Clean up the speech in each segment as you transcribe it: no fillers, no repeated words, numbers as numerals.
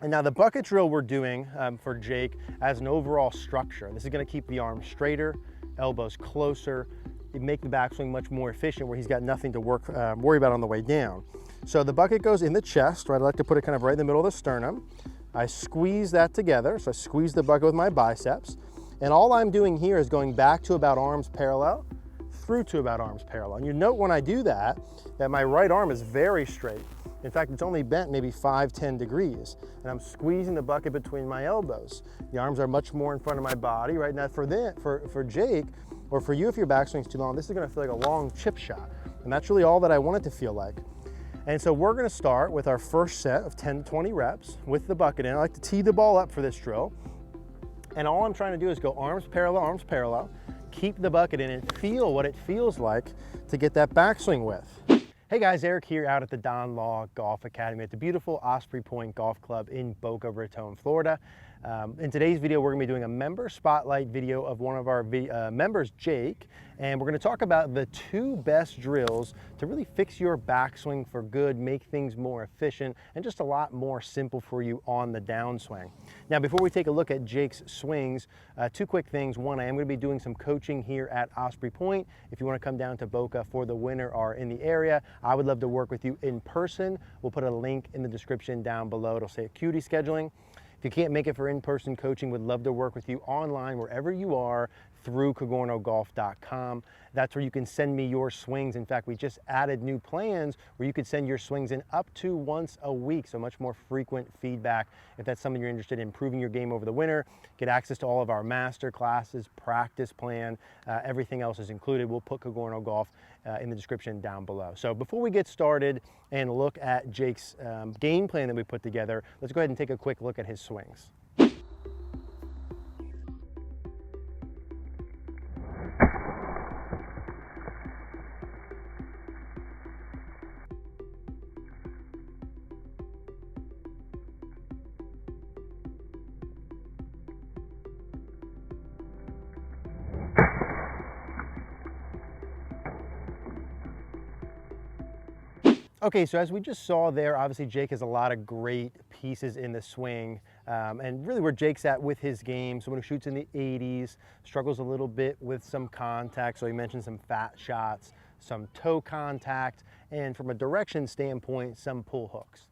And now the bucket drill we're doing for Jake as an overall structure. This is gonna keep the arms straighter, elbows closer, make the backswing much more efficient where he's got nothing to worry about on the way down. So the bucket goes in the chest, right? I like to put it kind of right in the middle of the sternum. I squeeze that together. So I squeeze the bucket with my biceps. And all I'm doing here is going back to about arms parallel, through to about arms parallel. And you note when I do that, that my right arm is very straight. In fact, it's only bent maybe 5-10 degrees. And I'm squeezing the bucket between my elbows. The arms are much more in front of my body. Right now for Jake, or for you if your backswing's too long, this is gonna feel like a long chip shot. And that's really all that I want it to feel like. And so we're gonna start with our first set of 10 to 20 reps with the bucket in. I like to tee the ball up for this drill. And all I'm trying to do is go arms parallel, keep the bucket in and feel what it feels like to get that backswing width. Hey guys, Eric here out at the Don Law Golf Academy at the beautiful Osprey Point Golf Club in Boca Raton, Florida. In today's video, we're gonna be doing a member spotlight video of one of our members, Jake, and we're gonna talk about the 2 best drills to really fix your backswing for good, make things more efficient, and just a lot more simple for you on the downswing. Now, before we take a look at Jake's swings, 2 quick things. One, I am gonna be doing some coaching here at Osprey Point. If you wanna come down to Boca for the winter or in the area, I would love to work with you in person. We'll put a link in the description down below. It'll say Acuity Scheduling. If you can't make it for in-person coaching, would love to work with you online wherever you are through cogornogolf.com. That's where you can send me your swings. In fact, we just added new plans where you could send your swings in up to once a week, so much more frequent feedback. If that's something you're interested in improving your game over the winter, get access to all of our master classes, practice plan, everything else is included. We'll put Cogorno Golf in the description down below. So before we get started and look at Jake's game plan that we put together, let's go ahead and take a quick look at his swings. Okay, so as we just saw there, obviously Jake has a lot of great pieces in the swing, and really where Jake's at with his game, someone who shoots in the 80s, struggles a little bit with some contact, so he mentioned some fat shots, some toe contact, and from a direction standpoint, some pull hooks.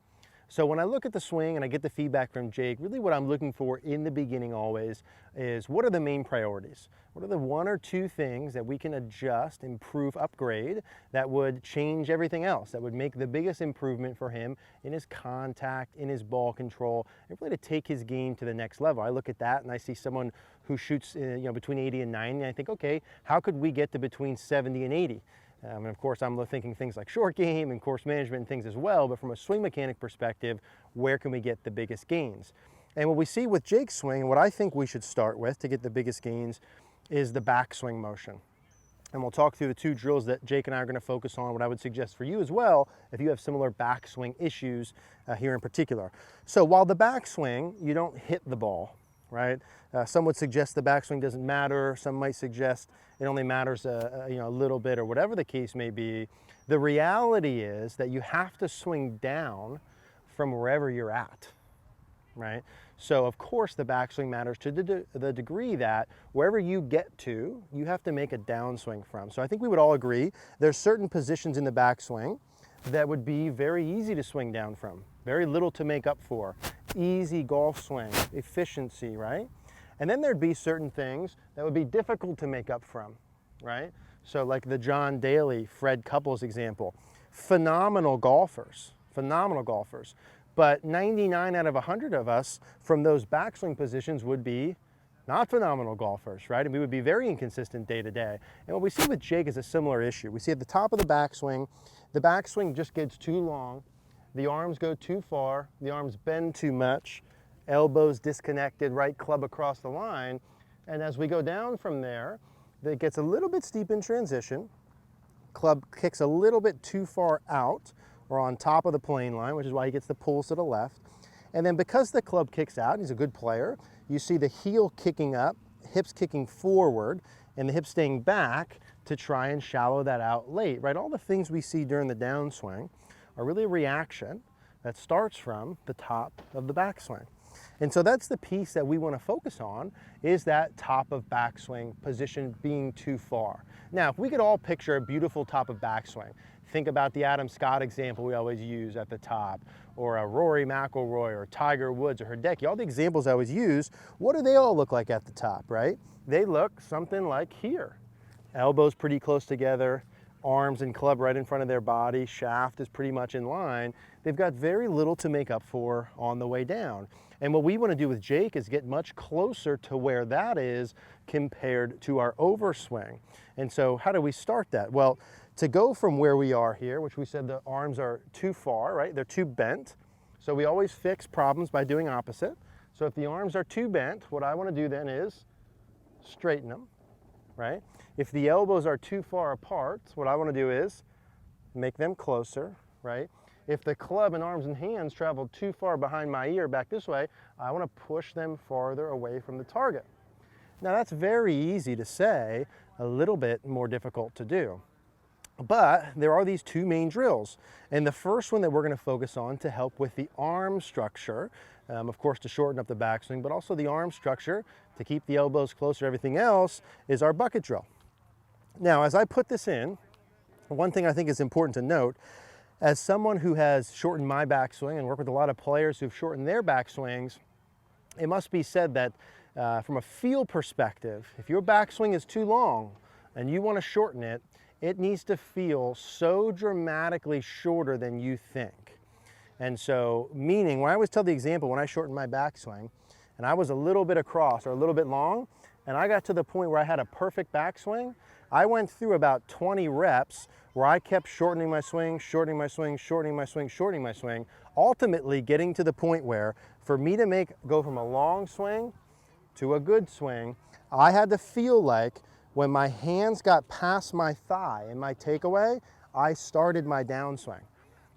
So when I look at the swing and I get the feedback from Jake, really what I'm looking for in the beginning always is what are the main priorities? What are the 1 or 2 things that we can adjust, improve, upgrade that would change everything else, that would make the biggest improvement for him in his contact, in his ball control, and really to take his game to the next level. I look at that and I see someone who shoots between 80 and 90, and I think, okay, how could we get to between 70 and 80? And of course, I'm thinking things like short game and course management and things as well, but from a swing mechanic perspective, where can we get the biggest gains? And what we see with Jake's swing, and what I think we should start with to get the biggest gains, is the backswing motion. And we'll talk through the 2 drills that Jake and I are gonna focus on, what I would suggest for you as well, if you have similar backswing issues here in particular. So while the backswing, you don't hit the ball, right? Some would suggest the backswing doesn't matter. Some might suggest it only matters a little bit, or whatever the case may be. The reality is that you have to swing down from wherever you're at, right? So of course the backswing matters to the degree that wherever you get to, you have to make a downswing from. So I think we would all agree there's certain positions in the backswing that would be very easy to swing down from, very little to make up for. Easy golf swing, efficiency, right? And then there'd be certain things that would be difficult to make up from, right? So like the John Daly, Fred Couples example, phenomenal golfers, but 99 out of 100 of us from those backswing positions would be not phenomenal golfers, right? And we would be very inconsistent day to day. And what we see with Jake is a similar issue. We see at the top of the backswing just gets too long, the arms go too far, the arms bend too much, elbows disconnected, right club across the line. And as we go down from there, it gets a little bit steep in transition, club kicks a little bit too far out or on top of the plane line, which is why he gets the pulls to the left. And then because the club kicks out, he's a good player, you see the heel kicking up, hips kicking forward, and the hips staying back to try and shallow that out late, right? All the things we see during the downswing are really a reaction that starts from the top of the backswing. And so that's the piece that we want to focus on, is that top of backswing position being too far. Now, if we could all picture a beautiful top of backswing, think about the Adam Scott example we always use at the top, or a Rory McIlroy or Tiger Woods or Hideki, all the examples I always use, what do they all look like at the top, right? They look something like here. Elbows pretty close together, arms and club right in front of their body, shaft is pretty much in line. They've got very little to make up for on the way down. And what we want to do with Jake is get much closer to where that is compared to our overswing. And so how do we start that? Well, to go from where we are here, which we said the arms are too far, right? They're too bent. So we always fix problems by doing opposite. So if the arms are too bent, what I want to do then is straighten them, right? If the elbows are too far apart, what I want to do is make them closer, right? If the club and arms and hands travel too far behind my ear back this way, I want to push them farther away from the target. Now that's very easy to say, a little bit more difficult to do. But there are these two main drills. And the first one that we're going to focus on to help with the arm structure, of course to shorten up the backswing, but also the arm structure to keep the elbows closer to everything else, is our bucket drill. Now, as I put this in, one thing I think is important to note, as someone who has shortened my backswing and worked with a lot of players who've shortened their backswings, it must be said that from a feel perspective, if your backswing is too long and you want to shorten it, it needs to feel so dramatically shorter than you think. And so, meaning, when I always tell the example, when I shortened my backswing, and I was a little bit across or a little bit long, and I got to the point where I had a perfect backswing, I went through about 20 reps where I kept shortening my swing, shortening my swing, shortening my swing, shortening my swing, ultimately getting to the point where for me to go from a long swing to a good swing, I had to feel like when my hands got past my thigh in my takeaway, I started my downswing.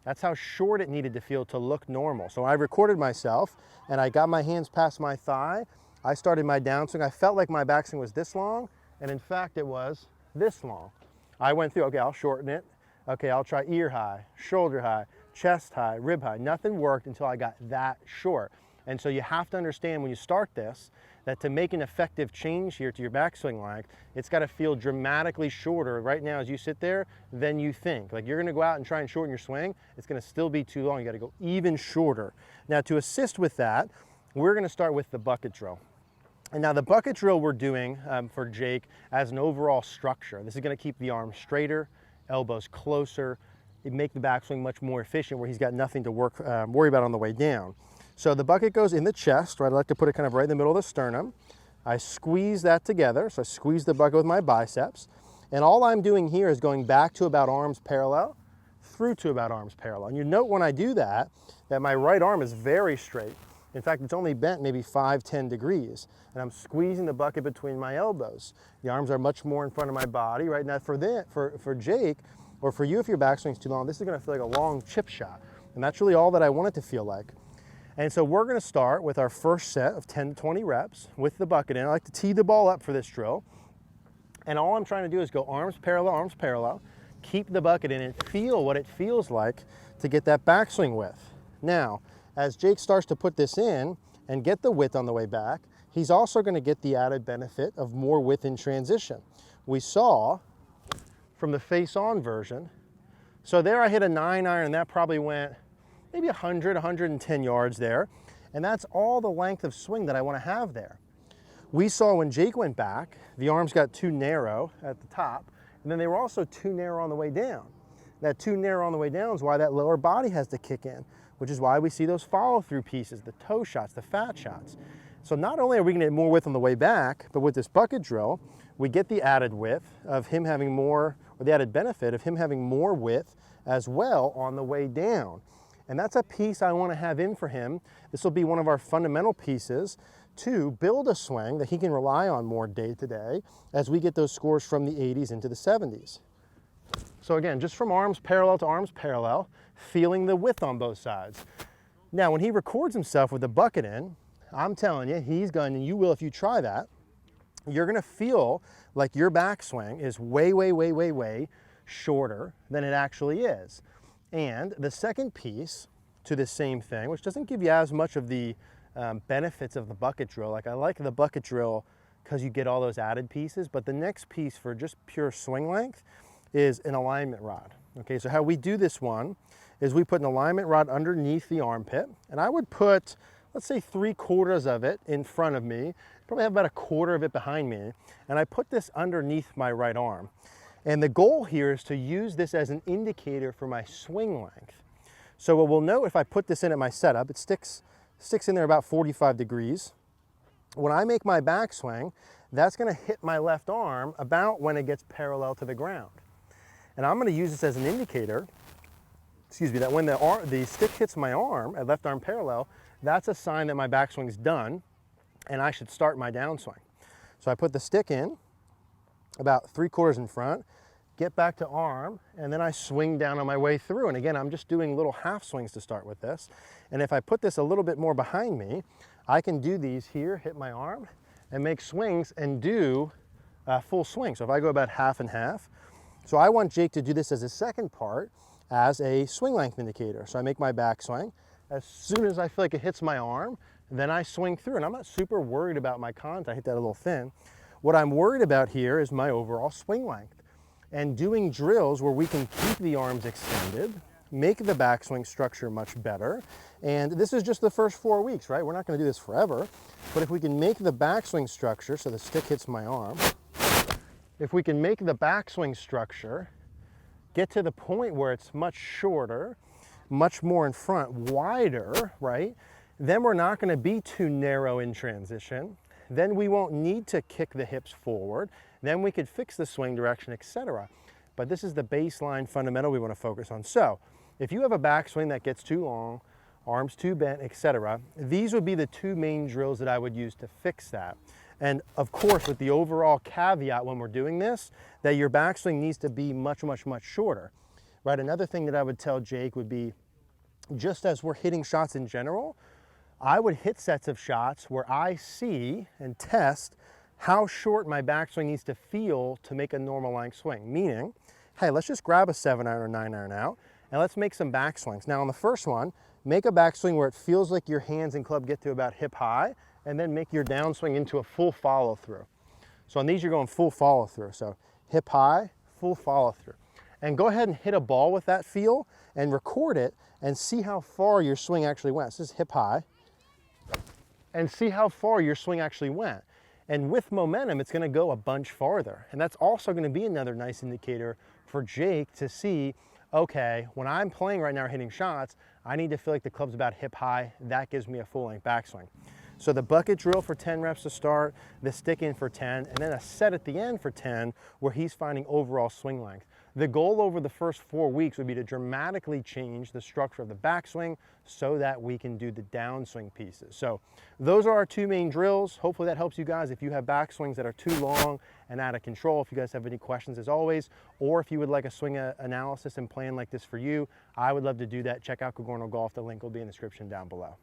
That's how short it needed to feel to look normal. So I recorded myself and I got my hands past my thigh. I started my downswing. I felt like my backswing was this long, and in fact it was this long. I went through, okay, I'll shorten it. Okay, I'll try ear high, shoulder high, chest high, rib high. Nothing worked until I got that short. And so you have to understand when you start this, that to make an effective change here to your backswing length, it's got to feel dramatically shorter right now as you sit there than you think. Like you're going to go out and try and shorten your swing, it's going to still be too long. You got to go even shorter. Now to assist with that, we're going to start with the bucket drill. And now the bucket drill we're doing for Jake as an overall structure. This is going to keep the arms straighter, elbows closer, make the backswing much more efficient where he's got nothing to worry about on the way down. So the bucket goes in the chest, right? I like to put it kind of right in the middle of the sternum. I squeeze that together, so I squeeze the bucket with my biceps. And all I'm doing here is going back to about arms parallel, through to about arms parallel. And you note when I do that, that my right arm is very straight. In fact, it's only bent maybe 5-10 degrees. And I'm squeezing the bucket between my elbows. The arms are much more in front of my body. Right now for Jake, or for you if your backswing's too long, this is gonna feel like a long chip shot. And that's really all that I want it to feel like. And so we're gonna start with our first set of 10 to 20 reps with the bucket in. I like to tee the ball up for this drill. And all I'm trying to do is go arms parallel, keep the bucket in and feel what it feels like to get that backswing width. Now, as Jake starts to put this in and get the width on the way back, he's also gonna get the added benefit of more width in transition. We saw from the face-on version, so there I hit a 9-iron and that probably went maybe 100, 110 yards there. And that's all the length of swing that I want to have there. We saw when Jake went back, the arms got too narrow at the top, and then they were also too narrow on the way down. That too narrow on the way down is why that lower body has to kick in, which is why we see those follow-through pieces, the toe shots, the fat shots. So not only are we gonna get more width on the way back, but with this bucket drill, we get the added width of him having more, or the added benefit of him having more width as well on the way down. And that's a piece I want to have in for him. This will be one of our fundamental pieces to build a swing that he can rely on more day to day as we get those scores from the 80s into the 70s. So again, just from arms parallel to arms parallel, feeling the width on both sides. Now, when he records himself with the bucket in, I'm telling you, he's going, and you will if you try that, you're going to feel like your backswing is way, way, way, way, way shorter than it actually is. And the second piece to the same thing, which doesn't give you as much of the benefits of the bucket drill. Like I like the bucket drill because you get all those added pieces, but the next piece for just pure swing length is an alignment rod. Okay, so how we do this one is we put an alignment rod underneath the armpit, and I would put, let's say 3/4 of it in front of me, probably have about 1/4 of it behind me, and I put this underneath my right arm. And the goal here is to use this as an indicator for my swing length. So what we'll note if I put this in at my setup, it sticks in there about 45 degrees. When I make my backswing, that's gonna hit my left arm about when it gets parallel to the ground. And I'm gonna use this as an indicator, excuse me, that when the stick hits my arm at left arm parallel, that's a sign that my backswing's done and I should start my downswing. So I put the stick in about 3/4 in front, get back to arm, and then I swing down on my way through. And again, I'm just doing little half swings to start with this. And if I put this a little bit more behind me, I can do these here, hit my arm, and make swings and do a full swing. So if I go about half and half, so I want Jake to do this as a second part as a swing length indicator. So I make my backswing. As soon as I feel like it hits my arm, then I swing through. And I'm not super worried about my contact. I hit that a little thin. What I'm worried about here is my overall swing length. And doing drills where we can keep the arms extended, make the backswing structure much better. And this is just the first 4 weeks, right? We're not gonna do this forever. But if we can make the backswing structure, so the stick hits my arm, if we can make the backswing structure get to the point where it's much shorter, much more in front, wider, right? Then we're not gonna be too narrow in transition. Then we won't need to kick the hips forward. Then we could fix the swing direction, etc. But this is the baseline fundamental we wanna focus on. So if you have a backswing that gets too long, arms too bent, etc., these would be the two main drills that I would use to fix that. And of course, with the overall caveat when we're doing this, that your backswing needs to be much, much, much shorter, right? Another thing that I would tell Jake would be, just as we're hitting shots in general, I would hit sets of shots where I see and test how short my backswing needs to feel to make a normal length swing. Meaning, hey, let's just grab a 7-iron or 9-iron out and let's make some backswings. Now on the first one, make a backswing where it feels like your hands and club get to about hip high, and then make your downswing into a full follow through. So on these, you're going full follow through. So hip high, full follow through. And go ahead and hit a ball with that feel and record it and see how far your swing actually went. This is hip high. And see how far your swing actually went. And with momentum, it's gonna go a bunch farther. And that's also gonna be another nice indicator for Jake to see, okay, when I'm playing right now or hitting shots, I need to feel like the club's about hip high. That gives me a full length backswing. So the bucket drill for 10 reps to start, the stick in for 10, and then a set at the end for 10 where he's finding overall swing length. The goal over the first 4 weeks would be to dramatically change the structure of the backswing so that we can do the downswing pieces. So those are our two main drills. Hopefully that helps you guys if you have backswings that are too long and out of control. If you guys have any questions, as always, or if you would like a swing analysis and plan like this for you, I would love to do that. Check out Cogorno Golf. The link will be in the description down below.